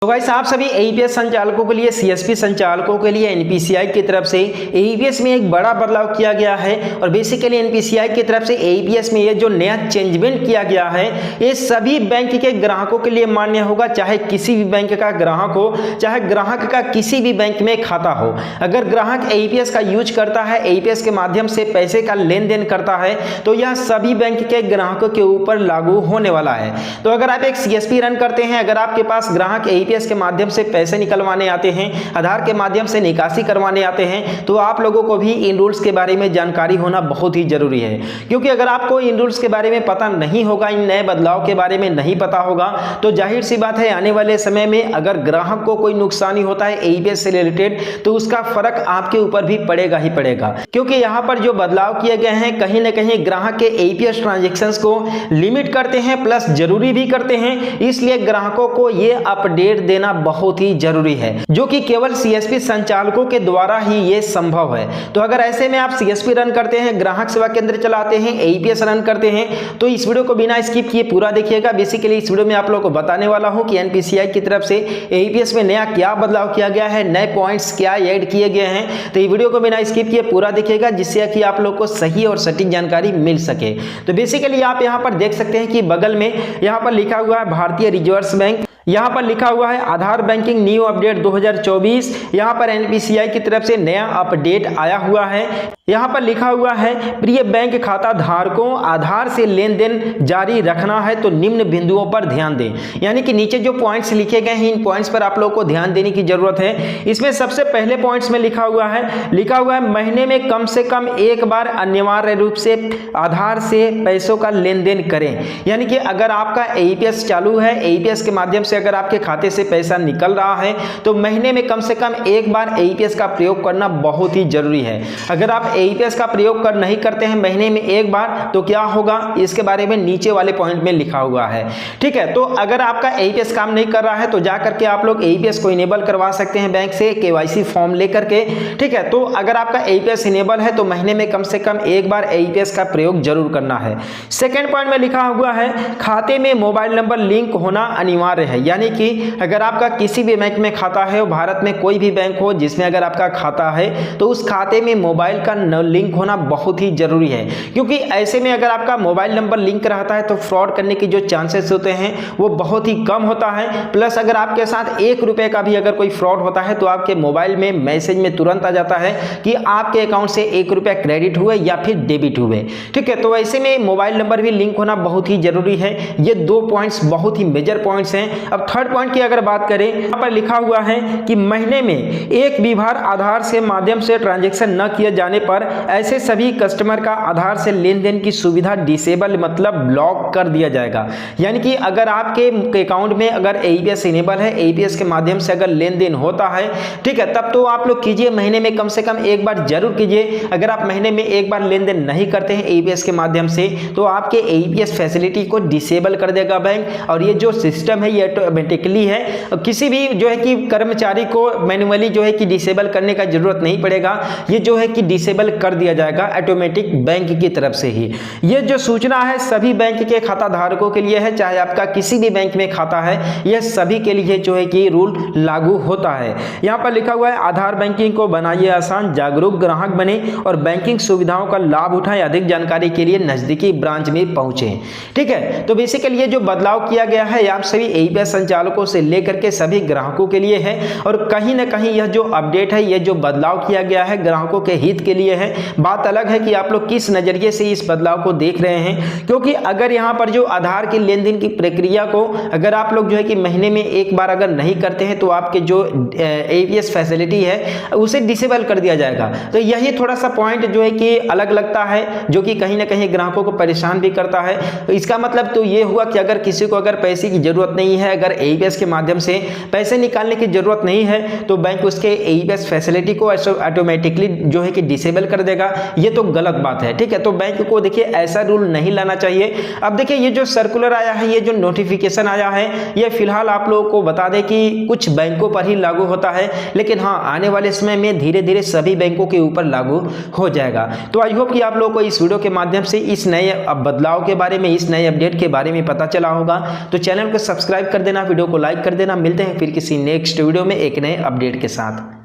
तो गाइस आप सभी एईपीएस संचालकों के लिए, सीएसपी संचालकों के लिए एनपीसीआई की तरफ से एईपीएस में एक बड़ा बदलाव किया गया है। और बेसिकली एनपीसीआई की तरफ से एईपीएस में ये जो नया चेंजमेंट किया गया है ये सभी बैंक के ग्राहकों के लिए मान्य होगा, चाहे किसी भी बैंक का ग्राहक हो, चाहे ग्राहक का किसी भी बैंक में खाता हो। अगर ग्राहक एईपीएस का यूज करता है, एईपीएस के माध्यम से पैसे का लेन देन करता है, तो यह सभी बैंक के ग्राहकों के ऊपर लागू होने वाला है। तो अगर आप एक सीएसपी रन करते हैं, अगर आपके पास ग्राहक एईपीएस के माध्यम से पैसे निकलवाने आते हैं, आधार के माध्यम से निकासी करवाने आते हैं, तो आप लोगों को भी इन रूल्स के बारे में जानकारी होना बहुत ही जरूरी है। क्योंकि अगर आपको इन रूल्स के बारे में पता नहीं होगा, इन नए बदलाव के बारे में नहीं पता होगा, तो जाहिर सी बात है आने वाले समय में अगर ग्राहक को कोई नुकसानी होता है एईपीएस से रिलेटेड, तो उसका फर्क आपके ऊपर भी पड़ेगा ही पड़ेगा। क्योंकि यहाँ पर जो बदलाव किए गए हैं कहीं ना कहीं ग्राहक के एईपीएस ट्रांजेक्शंस को लिमिट करते हैं, प्लस जरूरी भी करते हैं। इसलिए ग्राहकों को ये अपडेट देना बहुत ही जरूरी है, जो कि केवल सीएसपी संचालकों के द्वारा ही ये संभव है। तो अगर ऐसे में आप सीएसपी रन करते हैं, ग्राहक सेवा केंद्र चलाते हैं, एईपीएस रन करते हैं, तो इस वीडियो को बिना स्किप किए पूरा देखिएगा। बेसिकली इस वीडियो में आप लोगों को बताने वाला हूं कि एनपीसीआई की तरफ से एईपीएस में नया क्या बदलाव किया गया है, नए पॉइंट्स क्या ऐड किए गए हैं। तो ये वीडियो को बिना स्किप किए पूरा देखिएगा, जिससे कि आप लोग को सही और सटीक जानकारी मिल सके। तो बेसिकली आप यहाँ पर देख सकते हैं कि बगल में यहाँ पर लिखा हुआ है भारतीय रिजर्व बैंक, यहाँ पर लिखा हुआ है आधार बैंकिंग न्यू अपडेट 2024। यहाँ पर एनपीसीआई की तरफ से नया अपडेट आया हुआ है। यहाँ पर लिखा हुआ है प्रिय बैंक खाता धारकों, आधार से लेन देन जारी रखना है तो निम्न बिंदुओं पर ध्यान दें। यानी कि नीचे जो पॉइंट्स लिखे गए हैं इन पॉइंट्स पर आप लोगों को ध्यान देने की जरूरत है। इसमें सबसे पहले पॉइंट्स में लिखा हुआ है महीने में कम से कम एक बार अनिवार्य रूप से आधार से पैसों का लेन देन करें। यानी कि अगर आपका एईपीएस चालू है, एईपीएस के माध्यम से अगर आपके खाते से पैसा निकल रहा है, तो महीने में कम से कम एक बार एईपीएस का प्रयोग करना बहुत ही जरूरी है। अगर आप एईपीएस का प्रयोग नहीं करते हैं महीने में एक बार, तो क्या होगा इसके बारे में नीचे वाले पॉइंट में लिखा हुआ है। ठीक है, तो अगर आपका एईपीएस काम नहीं कर रहा है तो जाकर के आप लोग एईपीएस को इनेबल करवा सकते हैं बैंक से केवाईसी फॉर्म लेकर के। ठीक है, तो अगर आपका एईपीएस इनेबल है तो महीने में कम से कम एक बार एईपीएस का प्रयोग जरूर करना है। सेकेंड पॉइंट में लिखा हुआ है खाते में मोबाइल नंबर लिंक होना अनिवार्य है। यानी कि अगर आपका किसी भी बैंक में खाता है, भारत में कोई भी बैंक हो जिसमें अगर आपका खाता है, तो उस खाते में मोबाइल का लिंक होना बहुत ही जरूरी है। क्योंकि ऐसे में अगर आपका मोबाइल नंबर लिंक रहता है तो फ्रॉड करने के जो चांसेस होते हैं वो बहुत ही कम होता है। प्लस अगर आपके साथ 1 रुपए का भी अगर कोई फ्रॉड होता है तो आपके मोबाइल में मैसेज में तुरंत आ जाता है कि आपके अकाउंट से 1 रुपया क्रेडिट हुए या फिर डेबिट हुए। ठीक है, तो ऐसे में मोबाइल नंबर भी लिंक होना बहुत ही जरूरी है। ये 2 पॉइंट्स बहुत ही मेजर पॉइंट्स हैं। अब थर्ड पॉइंट की अगर बात करें, यहाँ पर लिखा हुआ है कि महीने में एक भी बार आधार से माध्यम से ट्रांजैक्शन न किए जाने पर ऐसे सभी कस्टमर का आधार से लेन देन की सुविधा डिसेबल मतलब ब्लॉक कर दिया जाएगा। यानी कि अगर आपके अकाउंट में अगर एईपीएस इनेबल है, एईपीएस के माध्यम से अगर लेन देन होता है, ठीक है, तब तो आप लोग कीजिए, महीने में कम से कम एक बार जरूर कीजिए। अगर आप महीने में एक बार लेन देन नहीं करते हैं एईपीएस के माध्यम से, तो आपके एईपीएस फैसिलिटी को डिसेबल कर देगा बैंक। और ये जो सिस्टम है ये ऑटोमेटिकली है, किसी भी जो है कि कर्मचारी को मैन्युअली जो है कि डिसेबल करने का जरूरत नहीं पड़ेगा। ये जो है कि डिसेबल कर दिया जाएगा ऑटोमेटिक बैंक की तरफ से ही। ये जो सूचना है सभी बैंक के खाता धारकों के लिए है, चाहे आपका किसी भी बैंक में खाता है, यह सभी के लिए जो है कि रूल लागू होता है। यहाँ पर लिखा हुआ है आधार बैंकिंग को बनाइए आसान, जागरूक ग्राहक बने और बैंकिंग सुविधाओं का लाभ उठाएं। अधिक जानकारी के लिए नजदीकी ब्रांच में पहुंचे। ठीक है, तो बेसिकली ये जो बदलाव किया गया है आप सभी एईपीएस संचालकों से लेकर के सभी ग्राहकों के लिए है। और कहीं ना कहीं यह जो अपडेट है, ये जो बदलाव किया गया है ग्राहकों के हित के लिए है। बात अलग है कि आप लोग किस नजरिए से इस बदलाव को देख रहे हैं। क्योंकि अगर यहाँ पर जो आधार की लेन देन की प्रक्रिया को अगर आप लोग जो है कि महीने में एक बार अगर नहीं करते हैं, तो आपके जो एईपीएस फैसिलिटी है उसे डिसेबल कर दिया जाएगा। तो यही थोड़ा सा पॉइंट जो है कि अलग लगता है, जो कि कहीं ना कहीं ग्राहकों को परेशान भी करता है। तो इसका मतलब तो ये हुआ कि अगर किसी को अगर पैसे की जरूरत नहीं है, अगर एईपीएस के माध्यम से पैसे निकालने की जरूरत नहीं है, तो बैंक उसके एईपीएस फैसिलिटी को ऑटोमेटिकली जो है कि डिसेबल डिसेबल कर देगा, ये तो गलत बात है। ठीक है, तो बैंक को देखिए ऐसा रूल नहीं लाना चाहिए। अब देखिए ये जो सर्कुलर आया है, ये जो नोटिफिकेशन आया है, ये फिलहाल आप लोगों को बता दें कि कुछ बैंकों पर ही लागू होता है, लेकिन हाँ आने वाले समय में धीरे धीरे सभी बैंकों के ऊपर लागू हो जाएगा। तो आई होप कि आप लोगों को इस वीडियो के माध्यम से इस नए बदलाव के बारे में, इस नए अपडेट के बारे में पता चला होगा। तो चैनल को सब्सक्राइब कर देना, वीडियो को लाइक कर देना। मिलते हैं फिर किसी नेक्स्ट वीडियो में एक नए अपडेट के साथ।